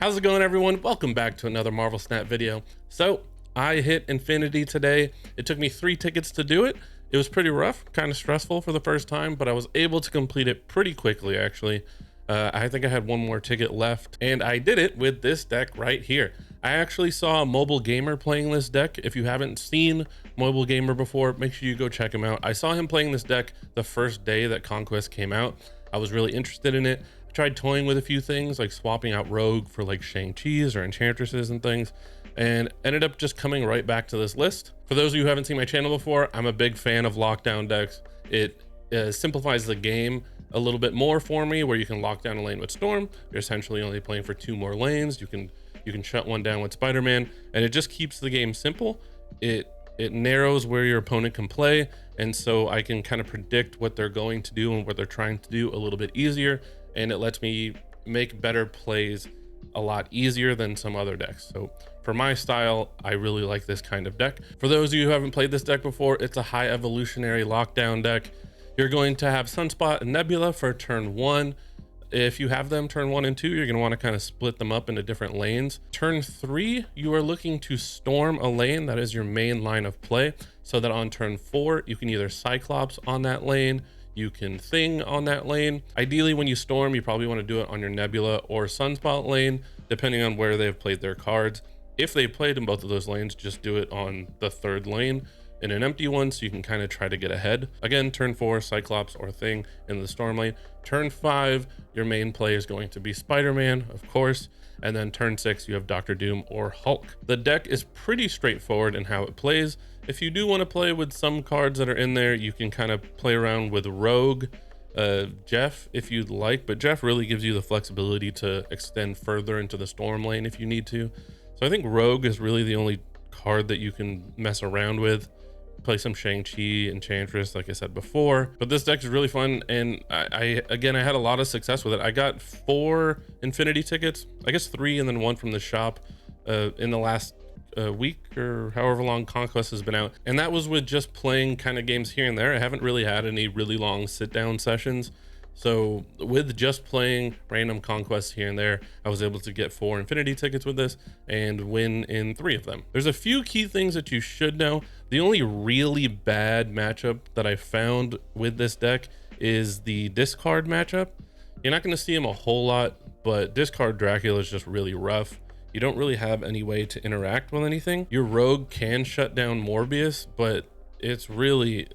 How's it going, everyone? Welcome back to another Marvel Snap video. So I hit Infinity today. It took me 3 tickets to do it. It was pretty rough, kind of stressful for the first time, but I was able to complete it pretty quickly, actually. I think I had one more ticket left, and I did it with this deck right here. I actually saw a Mobile Gamer playing this deck. If you haven't seen Mobile Gamer before, make sure you go check him out. I saw him playing this deck the first day that Conquest came out. I was really interested in it. I tried toying with a few things, like swapping out Rogue for like Shang-Chi's or Enchantresses and things, and ended up just coming right back to this list. For those of you who haven't seen my channel before, I'm a big fan of lockdown decks. It simplifies the game a little bit more for me, where you can lock down a lane with Storm. You're essentially only playing for 2 more lanes. You can shut one down with Spider-Man, and it just keeps the game simple. It narrows where your opponent can play, and so I can kind of predict what they're going to do and what they're trying to do a little bit easier, and it lets me make better plays a lot easier than some other decks. So for my style, I really like this kind of deck. For those of you who haven't played this deck before, it's a high evolutionary lockdown deck. You're going to have Sunspot and Nebula for turn 1. If you have them turn 1 and 2, you're going to want to kind of split them up into different lanes. Turn 3, you are looking to storm a lane. That is your main line of play, so that on turn 4, you can either Cyclops on that lane, you can Thing on that lane. Ideally, when you storm, you probably want to do it on your Nebula or Sunspot lane, depending on where they've played their cards. If they played in both of those lanes, just do it on the 3rd lane in an empty one, so you can kind of try to get ahead. Again, turn 4, Cyclops or Thing in the storm lane. Turn 5, your main play is going to be Spider-Man, of course, and then turn 6, you have Doctor Doom or Hulk. The deck is pretty straightforward in how it plays. If you do want to play with some cards that are in there, you can kind of play around with Rogue, Jeff if you'd like, but Jeff really gives you the flexibility to extend further into the storm lane if you need to. So I think Rogue is really the only card that you can mess around with. Play some Shang-Chi, Enchantress, like I said before. But this deck is really fun, and I had a lot of success with it. I got 4 Infinity tickets, I guess 3 and then 1 from the shop in the last week or however long Conquest has been out. And that was with just playing kind of games here and there. I haven't really had any really long sit-down sessions. So with just playing random Conquests here and there, I was able to get 4 Infinity tickets with this and win in 3 of them. There's a few key things that you should know. The only really bad matchup that I found with this deck is the discard matchup. You're not going to see him a whole lot, but discard Dracula is just really rough. You don't really have any way to interact with anything. Your Rogue can shut down Morbius, but it's really...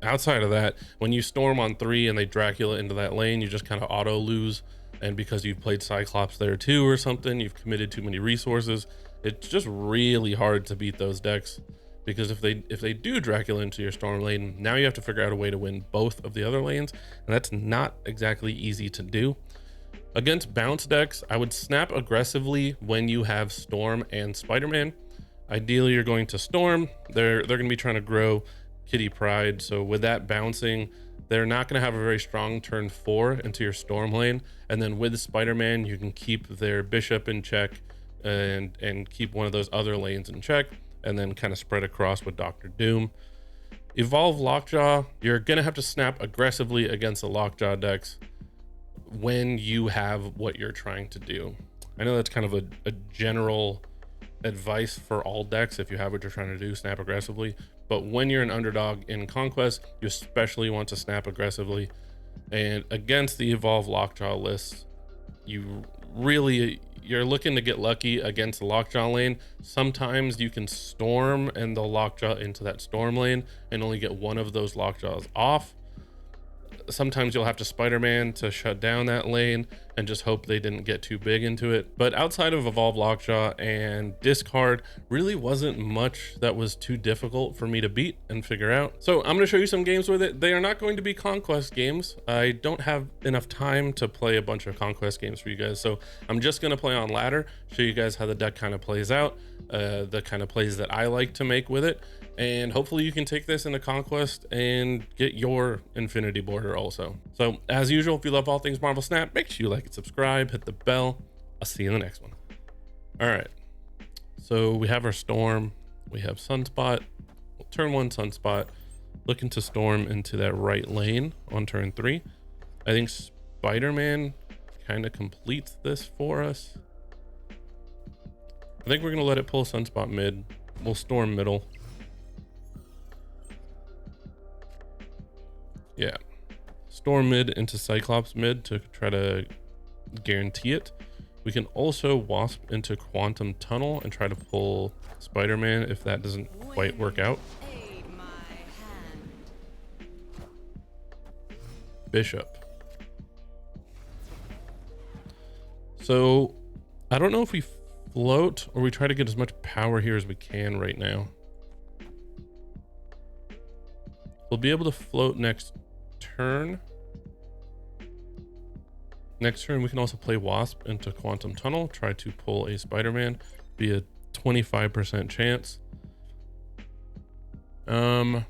outside of that, when you storm on 3 and they Dracula into that lane, you just kind of auto lose. And because you've played Cyclops there too or something, you've committed too many resources. It's just really hard to beat those decks, because if they do Dracula into your storm lane, now you have to figure out a way to win both of the other lanes, and that's not exactly easy to do. Against bounce decks, I would snap aggressively when you have Storm and Spider-Man. Ideally, you're going to Storm. They're going to be trying to grow Kitty Pryde, so with that bouncing, they're not going to have a very strong turn 4 into your storm lane. And then with Spider-Man, you can keep their Bishop in check and keep one of those other lanes in check, and then kind of spread across with Doctor Doom. Evolve Lockjaw, you're going to have to snap aggressively against the Lockjaw decks when you have what you're trying to do. I know that's kind of a general advice for all decks. If you have what you're trying to do, snap aggressively. But when you're an underdog in Conquest, you especially want to snap aggressively. And against the Evolve Lockjaw list, you're looking to get lucky against the Lockjaw lane. Sometimes you can Storm and they'll Lockjaw into that Storm lane and only get one of those Lockjaws off. Sometimes you'll have to Spider-Man to shut down that lane and just hope they didn't get too big into it. But outside of Evolve Lockjaw and discard, really wasn't much that was too difficult for me to beat and figure out. So I'm going to show you some games with it. They are not going to be Conquest games. I don't have enough time to play a bunch of Conquest games for you guys, so I'm just going to play on ladder, show you guys how the deck kind of plays out, the kind of plays that I like to make with it. And hopefully you can take this into Conquest and get your Infinity border also. So as usual, if you love all things Marvel Snap, make sure you like and subscribe, hit the bell. I'll see you in the next one. All right, so we have our Storm, we have Sunspot. Turn 1 Sunspot, looking to storm into that right lane on turn 3. I think Spider-Man kind of completes this for us. I think we're gonna let it pull Sunspot mid. We'll storm middle. Yeah. Storm mid into Cyclops mid to try to guarantee it. We can also Wasp into Quantum Tunnel and try to pull Spider-Man if that doesn't quite work out. Bishop. So I don't know if we float or we try to get as much power here as we can right now. We'll be able to float next turn. Next turn, we can also play Wasp into Quantum Tunnel, try to pull a Spider-Man, be a 25% chance. And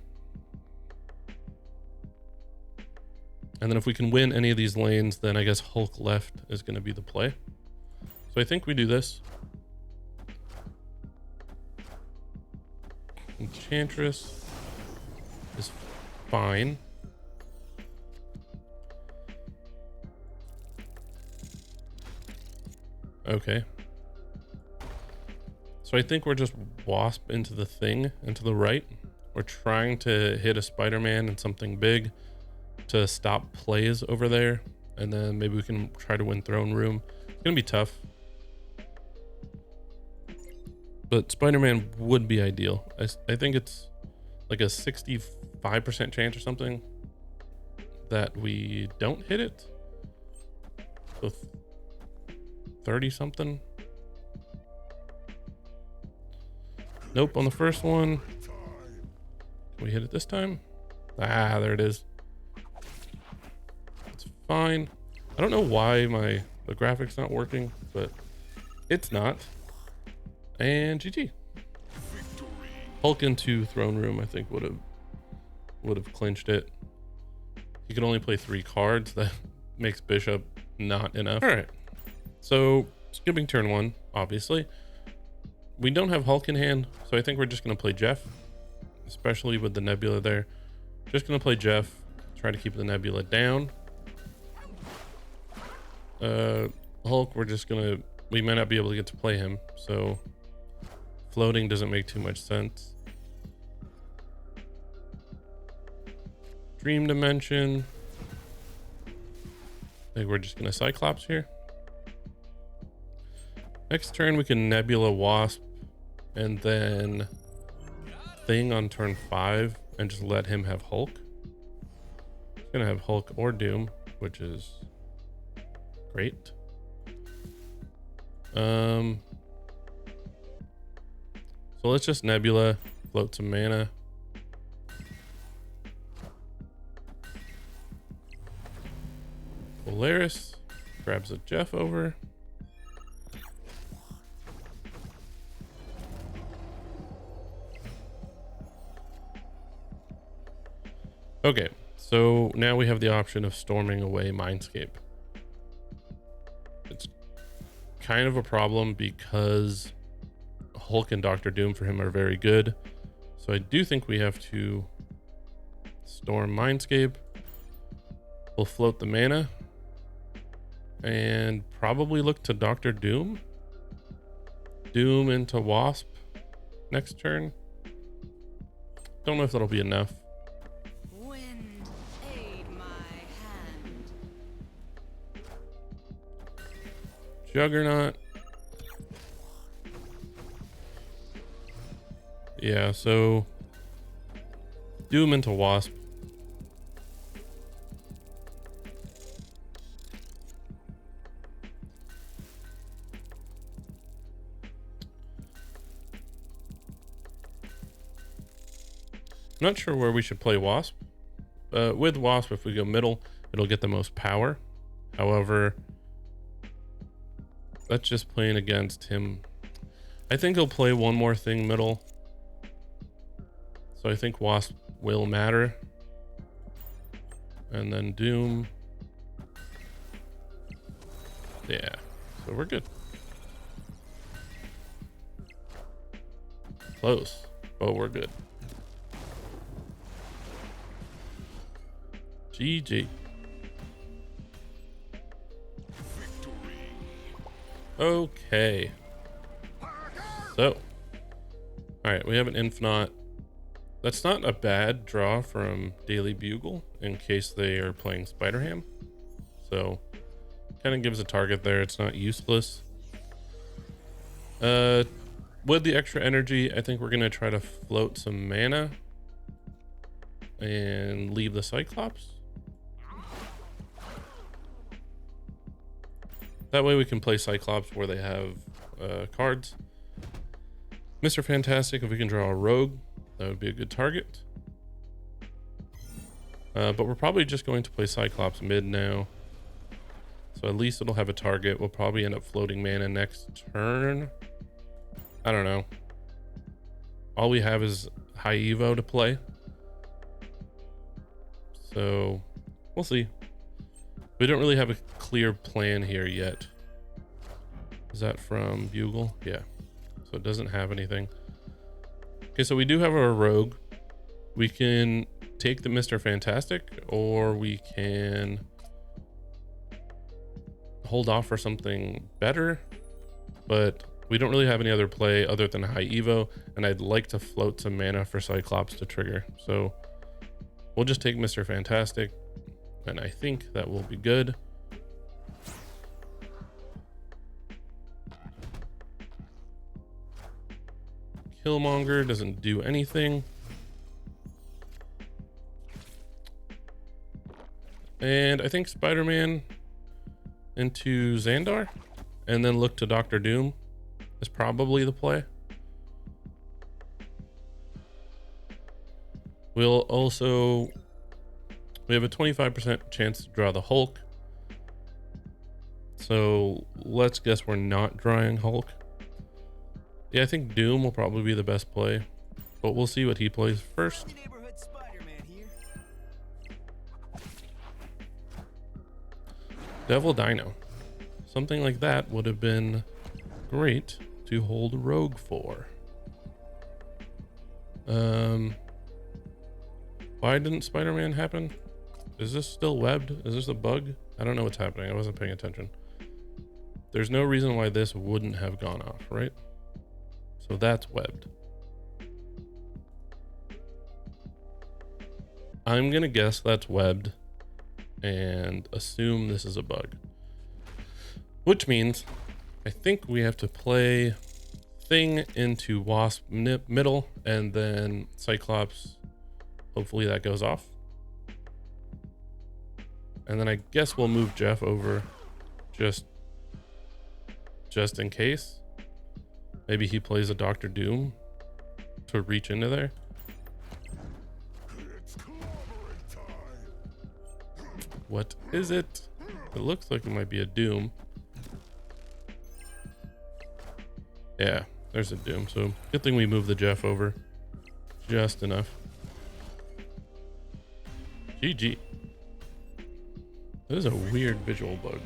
then if we can win any of these lanes, then I guess Hulk left is going to be the play. So I think we do this. Enchantress is fine. Okay. So I think we're just Wasp into the thing, into the right. We're trying to hit a Spider-Man and something big to stop plays over there. And then maybe we can try to win Throne Room. It's gonna be tough. But Spider-Man would be ideal. I think it's like a 65% chance or something that we don't hit it. So 30 something. Nope, on the first one. Can we hit it this time? Ah, there it is. It's fine. I don't know why the graphics not working, but it's not. And GG. Hulk into Throne Room, I think would have clinched it. He could only play 3 cards. That makes Bishop not enough. All right. So skipping turn 1, obviously. We don't have Hulk in hand, so I think we're just going to play Jeff, especially with the Nebula there. Just going to play Jeff, try to keep the Nebula down. Hulk, we might not be able to get to play him, so floating doesn't make too much sense. Dream Dimension. I think we're just going to Cyclops here. Next turn, we can Nebula Wasp and then Thing on turn 5 and just let him have Hulk. He's going to have Hulk or Doom, which is great. So let's just Nebula, float some mana. Polaris grabs a Jeff over. Okay, so now we have the option of storming away Mindscape. It's kind of a problem because Hulk and Doctor Doom for him are very good. So I do think we have to storm Mindscape. We'll float the mana and probably look to Doctor Doom. Doom into Wasp next turn. Don't know if that'll be enough. Juggernaut. Yeah, so Doom into Wasp. Not sure where we should play Wasp. With Wasp, if we go middle, it'll get the most power. However, that's just playing against him. I think he'll play one more thing middle. So I think Wasp will matter. And then Doom. Yeah, so we're good. Close, but we're good. GG. Okay. So, all right, we have an Infinite. That's not a bad draw from Daily Bugle in case they are playing Spider-Ham. So, kind of gives a target there. It's not useless. With the extra energy, I think we're going to try to float some mana and leave the Cyclops. That way we can play Cyclops where they have cards. Mr. Fantastic, if we can draw a rogue, that would be a good target. But we're probably just going to play Cyclops mid now. So at least it'll have a target. We'll probably end up floating mana next turn. I don't know. All we have is high Evo to play. So we'll see. We don't really have a clear plan here yet. Is that from Bugle? Yeah. So it doesn't have anything. Okay, so we do have our rogue. We can take the Mr. Fantastic, or we can hold off for something better, but we don't really have any other play other than high Evo, and I'd like to float some mana for Cyclops to trigger. So we'll just take Mr. Fantastic, and I think that will be good. Killmonger doesn't do anything. And I think Spider-Man into Xandar, and then look to Doctor Doom is probably the play. We have a 25% chance to draw the Hulk. So let's guess we're not drawing Hulk. Yeah, I think Doom will probably be the best play, but we'll see what he plays first. Devil Dino. Something like that would have been great to hold Rogue for. Why didn't Spider-Man happen? Is this still webbed? Is this a bug? I don't know what's happening. I wasn't paying attention. There's no reason why this wouldn't have gone off, right? So that's webbed. I'm gonna guess that's webbed and assume this is a bug. Which means I think we have to play Thing into Wasp middle, and then Cyclops. Hopefully that goes off. And then I guess we'll move Jeff over just in case. Maybe he plays a Doctor Doom to reach into there. What is it? It looks like it might be a Doom. Yeah, there's a Doom. So good thing we moved the Jeff over just enough. GG. That is a weird visual bug.